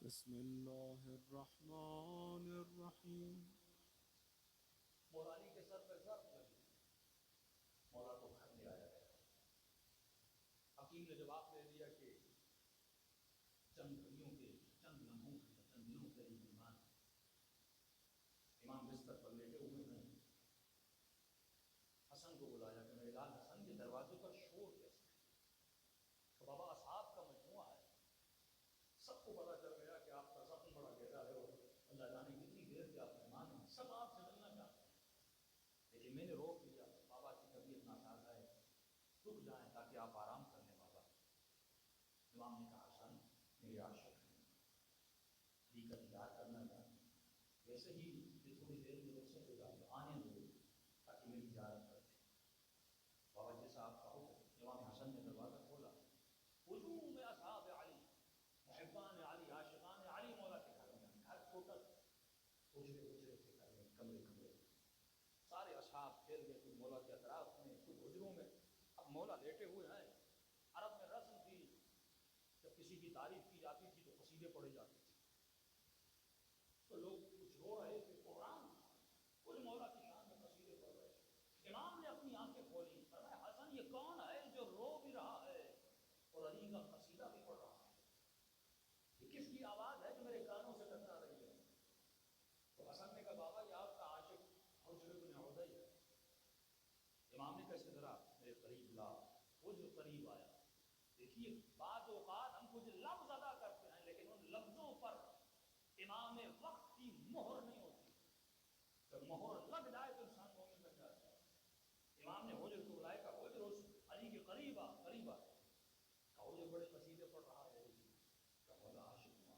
بسم اللہ الرحمن الرحیم۔ مولانا کے سر پہ ضرب لگی، مولا کو گھر لے آیا گیا۔ حکیم نے جواب دے دیا کہ چند گھڑیوں کے، چند لمحوں کے، چند دنوں کے ایمان۔ امام بستر پر لیٹے ہوئے ہیں، حسن کو بلایا کہ میرے لال حسن کے دروازے پر شور کیسے ہے؟ تو بابا اصحاب کا مجموعہ ہے، سب کو پتا چل گیا کہ آپ کا زخم بڑا گہرا ہے اور اللہ جانے کتنی دیر کے آپ مہمان ہیں، سب آپ سے ملنا چاہتے ہیں، لیکن میں نے روک دیا، بابا کی طبیعت ناساز ہے، رک جائیں تاکہ آپ آرام کر لیں بابا۔ امام نے کہا حسن میرے عاشق ہیں، علی کا دیدار کرنا چاہتے ہیں، ویسے ہی یہ تھوڑی دیر میں رخصت ہو جائے، آنے دو تاکہ میری زیارت کر دیں۔ بابا جیسا آپ کہو۔ امام حسن نے دروازہ کھولا، ہجوم اصحاب علی، محبان علی، عاشقان علی مولا کے گھر میں، گھر ٹوٹل اجرے اجرے تھے، گھر میں کمرے کمرے، سارے اصحاب پھیل گئے، کچھ مولا کے اطراف میں، کچھ حجروں میں۔ اب مولا لیٹے ہوئے ہیں۔ عرب میں رسم تھی، جب کسی کی تعریف کی جاتی تھی تو قصیدے پڑھے جاتے تھے، تو لوگ کچھ رو رہے تھے، قرآن کچھ مولا کی شان میں قصیدے پڑھ رہے تھے۔ امام نے اپنی آنکھیں کھولی، فرمایا حسن یہ کون ہے جو رو بھی رہا ہے اور علی کا قصیدہ بھی پڑھ رہا ہے؟ یہ کس کی آواز ہے جو میرے کانوں سے ٹکرا رہی ہے؟ تو حسن نے کہا بابا یہ آپ کا عاشق حجر بن عدی ہے۔ امام نے کہا اسے ذرا میرے قریب لا، حجر قریب آیا۔ دیکھیے بعض اوقات ہم کچھ لفظ ادا کرتے ہیں لیکن ان لفظوں پر امام وقت کی مہر نہیں ہوتی، جب مہر لگ جائے تو انسان مومن بن جاتا ہے۔ امام نے حجر کو بلایا، کہا حجر اس علی کے قریب آ، قریب آ۔ کہا حجر بڑے قصیدے پڑھ رہا ہے، کہا مولا عاشق ہوا،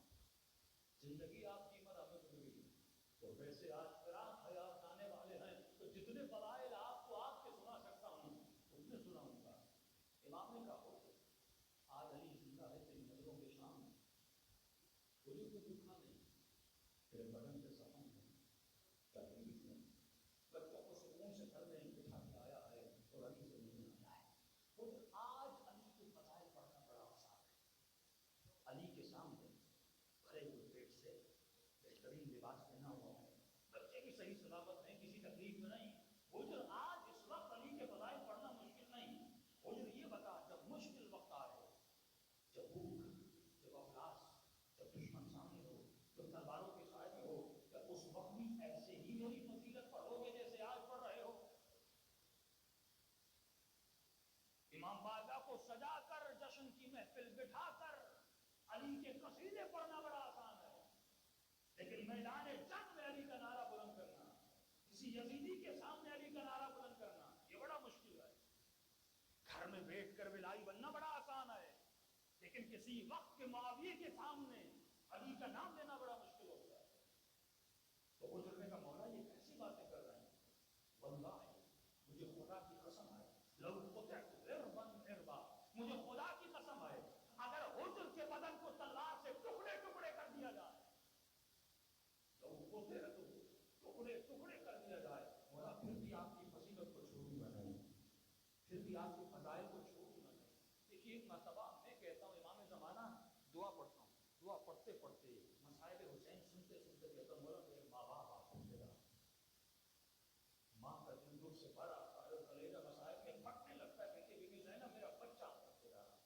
زندگی آپ کی عمر ہمیں گزری تو ویسے آج فراق حیات آنے والے ہیں تو جتنے فضائل آپ کو آپ کے سنا سکتا ہوں اتنے سناؤں گا۔ امام نے کہا حجر آج علی زندہ ہے تیری نظروں کے سامنے، حجر کو دکھا نہیں، تیرے بدن سے زخم نہیں، تکلیف نہیں، بچوں کو سکون سے گھر میں بٹھا کے آیا ہے اور علی سے ملنے آیا ہے۔ حجر آج علی کے فضائل پڑھنا بڑا آسان ہے، علی کے سامنے بھرے ہوئے پیٹ سے بہترین لباس پہنا ہوا ہے، بچے کی صحیح سلامت نہیں، کسی تکلیف میں نہیں۔ حجر آج اس وقت علی کے فضائل پڑھنا مشکل نہیں۔ حجر یہ بتا جب مشکل وقت آئے، جب بھوک، جب افلاس، جب دشمن سامنے ہو، جب تلواروں کے سائے میں ہو، جب اس وقت بھی ایسے ہی میری فضیلت پڑھو گے جیسے آج پڑھ رہے ہو۔ امام باقا کو سجا کر، جشن کی محفل بٹھا کر علی کے قصیدے پڑھنا بڑا آسان ہے، لیکن میدان جنگ میں علی کا نعرہ بلند کرنا، کسی یزیدی کے سامنے علی کا نعرہ بلند کرنا یہ بڑا مشکل ہے۔ گھر میں بیٹھ کر ولائی بننا بڑا آسان ہے، لیکن کسی وقت کے معاویہ کے سامنے علی کا نام لینا بڑا مشکل ہوتا ہے۔ تو حجر نے کہا مولا یہ کیسی باتیں کر رہے ہیں؟ واللہ مجھے خدا کی قسم ہے، لو قطعت عربا عربا، مجھے خدا کی قسم ہے اگر حجر کے بدن کو تلوار سے ٹکڑے ٹکڑے کر دیا جائے، لو قطعت ٹکڑے ٹکڑے کر دیا جائے، مولا پھر بھی آپ کی فضیلت کو چھوڑوں گا نہیں، پھر بھی آپ کے فضائل کو چھوڑوں گا نہیں۔ دیکھیے ایک مرتبہ میں کہتا ہوں امام زمانہ دعا پڑھتا ہوں، دعا پڑھتے پڑھتے مصائب حسین سنتے سنتے کہتا ہوں مولا میرے ماں باپ آپ کو دے رہا، ماں کا دل دکھ سے بھرا، کلیجہ مصائب میں پھٹنے لگتا ہے، کہتے بی بی زینب میرا بچہ آپ کو دے رہا۔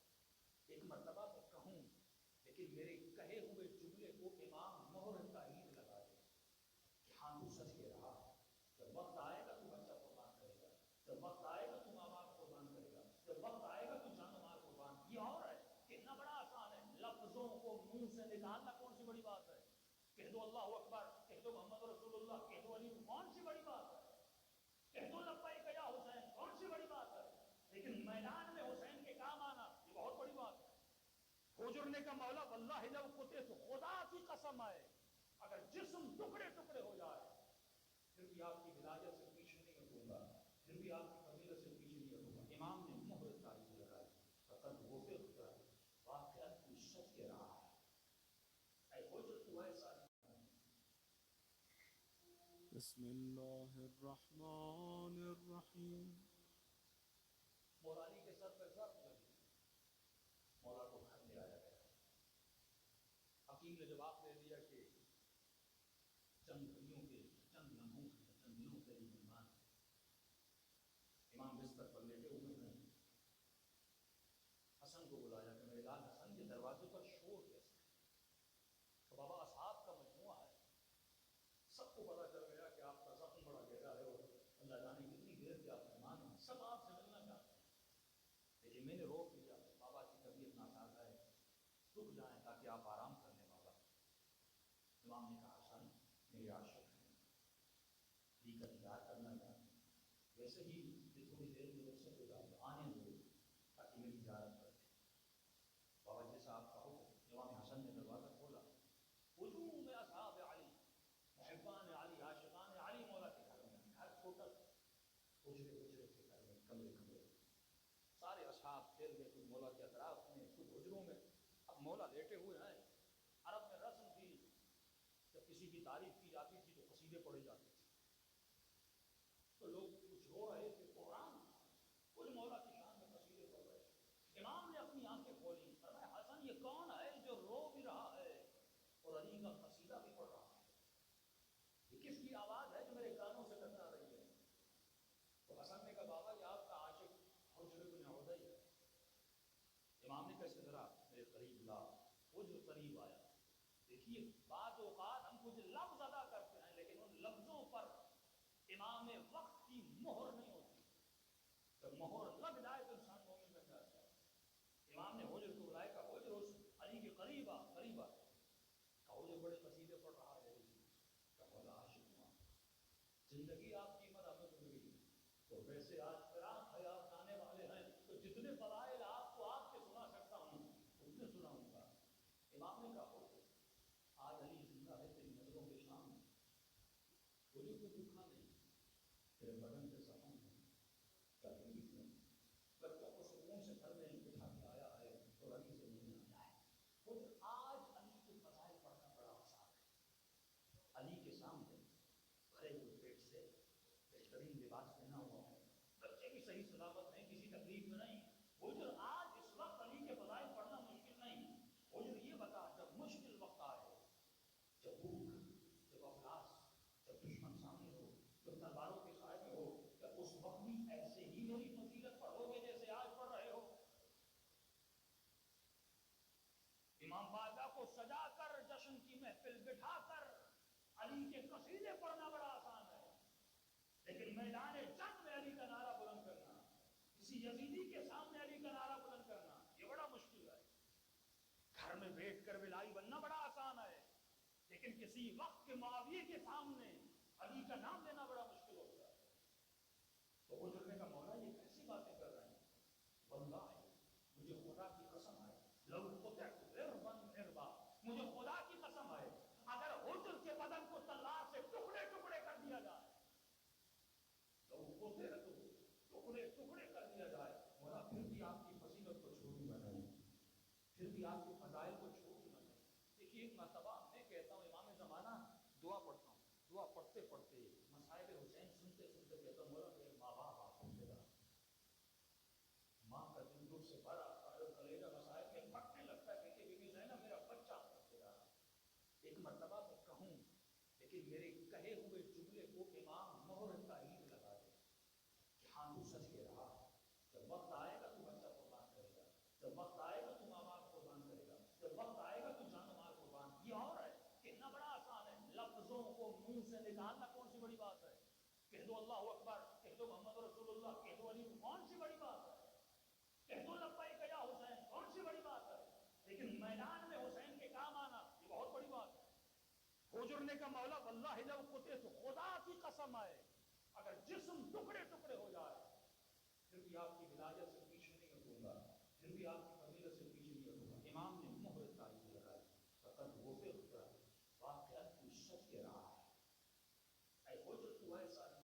ایک مرتبہ میں کہوں لیکن میرے کہے ہوئے جملے کو امام مہر تائید لگا دے کہ ہاں تو سچ کہہ رہا، جب وقت آئے گا تو بچہ قربان کرے گا، جب وقت آئے گا تو ماں باپ قربان کرے گا، جب وقت آئے گا تو جان و مال قربان۔ یہ اور ہے، کہنا بڑا آسان ہے، لفظوں کو منہ سے نکالنا کون سی بڑی بات ہے؟ کہہ دو اللہ اکبر، کہہ دو محمد رسول اللہ، کہہ دو علی، کون سی بڑی بات ہے؟ کہہ دو لبیک یا حسین، کون سی بڑی بات ہے؟ لیکن میدان میں حسین کے کام آنا یہ بہت بڑی بات ہے۔ حجر نے کہا مولا واللہ لو قطعت، خدا کی قسم ہے اگر جسم ٹکڑے ٹکڑے ہو جائے پھر بھی آپ کی ولایت سے پیچھے نہیں ہٹوں گا، پھر بھی آپ کی فضیلت سے پیچھے نہیں ہٹوں گا۔ امام نے مہر تائید لگائی، فقط وہ پھر واقعات کو سچ کہہ رہا ہے، اے حجر تو ایسا نہیں۔ بسم اللہ الرحمن الرحیم۔ مولانا کے سر پہ ضرب لگی، مولا کو گھر لے آیا گیا۔ حکیم نے جواب چند گھڑیوں کے چند لمحوں چند دنوں کے لیے مہمان امام بستر پر لیٹے ہوئے ہیں. حسن کو بلایا کہ میرے لال حسن یہ دروازے پر شور کیسے؟ تو بابا اصحاب کا مجموعہ ہے، سب کو پتا چل گیا کہ آپ کا زخم بڑا گہرا ہے اور اللہ جانے کتنی دیر کے آپ مہمان ہیں، سب آپ سے ملنا چاہتے ہیں. لیکن میں نے روک لیا، بابا کی طبیعت ناساز ہے، رک جائیں تاکہ آپ آرام کر لیں. بابا امام نے کہا حسن میرے عاشق ہیں، علی کا دیدار کرنا چاہتے ہیں، ویسے ہی یہ تھوڑی دیر میں رخصت ہو جائے آنے دو تاکہ میری زیارت کر دیں. بابا جیسا آپ کا حکم. امام حسن نے دروازہ کھولا. ہجوم اصحاب علی، محبان علی، عاشقان علی مولا کے گھر میں، گھر چھوٹا تھا، حجرے حجرے کے گھر میں، کمرے کمرے، سارے اصحاب پھیل گئے کچھ مولا کے اطراف میں کچھ حجروں میں. اب مولا لیٹے ہوئے ہیں. عرب میں رسم تھی جب کسی کی تعریف کی جاتی تھی تو قصیدے پڑھے جاتے تھے، تو لوگ کچھ رو رہے تھے، قرآن کچھ مولا کی شان میں قصیدے پڑھ رہے تھے. امام نے اپنی آنکھیں کھولی، فرمایا حسن یہ کون ہے جو رو بھی رہا ہے اور علی کا قصیدہ بھی پڑھ رہا ہے؟ یہ کس کی آواز ہے جو میرے کانوں سے ٹکرا رہی ہے؟ تو حسن نے کہا بابا یہ آپ کا عاشق حجر بن عدی ہے. امام نے کہا اس طرح میرے قریب لا. حجر قریب آیا. دیکھیے بعض اوقات ہم کچھ لفظ ادا کرتے ہیں لیکن ان لفظوں پر امام وقت کی مہر نہیں ہوتی. جب مہر لگ جائے تو انسان مومن بن جاتا ہے. امام نے حجر کو بلایا کہ حجر اس علی کے قریب آ قریب آ. حجر بڑے قصیدے پڑھ رہا ہے. کہ مولا عاشق ہوا، زندگی آپ کی مدد میں گزری تو ویسے آج فراق ہے آپ جانے والے ہیں تو جتنے فضائل آپ کو آپ کے سنا سکتا ہوں اتنے سناؤں گا. امام نے کہا آج علی زندہ ہے تیری نظروں کے سامنے، مجھے کوئی دکھا نہیں، تیرے بدن پہ زخم ہے، تکلیف نہیں، بچوں کو سکون سے گھر میں بٹھا کے آیا ہے اور علی سے ملنے آیا ہے. خود آج علی کے فضائل پڑھنا بڑا آسان ہے. علی کے سامنے بھرے ہوئے پیٹ سے بہترین لباس پہنا ہوا ہے، بچے بھی صحیح سلامت ہیں، کسی تکلیف میں نہیں. حجر آج اس وقت علی کے فضائل پڑھنا مشکل نہیں. حجر یہ بتا جب مشکل وقت آئے، جب بھوک، جب افلاس، جب دشمن سامنے ہو، جب تلواروں کے سائے میں ہو، کیا اس وقت بھی ایسے ہی میری فضیلت پڑھو گے جیسے آج پڑھ رہے ہو؟ امام باجا کو سجا کر جشن کی محفل بٹھا کر علی کے قصیدے پڑھنا بڑا آسان ہے، لیکن میدان جنگ میں علی کا نعرہ بلند کرنا، کسی یزیدی کے سامنے علی کا نعرہ بلند کرنا یہ بڑا مشکل ہے. گھر میں بیٹھ کر بلائی بننا بڑا آسان ہے، لیکن کسی وقت کے معاویہ کے سامنے علی کا نام لینا بڑا مشکل ہوتا ہے. تو حجر نے کہا مولا یہ کیسی باتیں کر رہے ہیں؟ واللہ مجھے خدا کی قسم ہے لو قطعت عربا عربا، مجھے خدا کی قسم ہے اگر حجر کے بدن کو تلوار سے ٹکڑے ٹکڑے کر دیا جائے، لو قطعت ٹکڑے ٹکڑے کر دیا جائے، مولا پھر بھی آپ کی فضیلت کو چھوڑوں گا نہیں، پھر بھی آپ کے فضائل کو چھوڑوں گا نہیں. دیکھیے ایک مرتبہ میں کہتا ہوں امام زمانہ دعا پڑھتا ہوں، دعا پڑھتے پڑھتے مصائب حسین سنتے سنتے کہتا ہوں مولا میرے ماں باپ آپ سے جگہ، ماں کا دل دکھ سے بھرا کلیجہ مصائب میں پھٹنے لگتا ہے کہ بی بی زینب میرا بچہ آپ سے جگہ. ایک مرتبہ میں کہوں لیکن میرے کہے ہوئے جملے کو امام مہر تائید لگا دے کہ ہاں تو سچ کہہ رہا، جب وقت آئے گا تو بچہ قربان کرے گا، جب وقت آئے گا تو ماں باپ قربان کرے گا، جب وقت آئے گا تو جان و مال قربان. یہ اور ہے کہنا بڑا آسان ہے، لفظوں کو منہ سے نکالنا کون سی بڑی بات ہے؟ کہہ دو اللہ اکبر، کہہ دو محمد رسول اللہ، کہہ دو علی، کون سی بڑی بات ہے؟ کہہ دو لبیک یا حسین، کون سی بڑی بات ہے؟ لیکن میدان میں حسین کے کام آنا یہ بہت بڑی بات ہے. حجر نے کہا مولا واللہ لو قطعت، خدا کی قسم ہے اگر جسم ٹکڑے ٹکڑے ہو جائے پھر بھی آپ کی ولایت سے پیچھے نہیں ہٹوں گا، پھر بھی آپ کی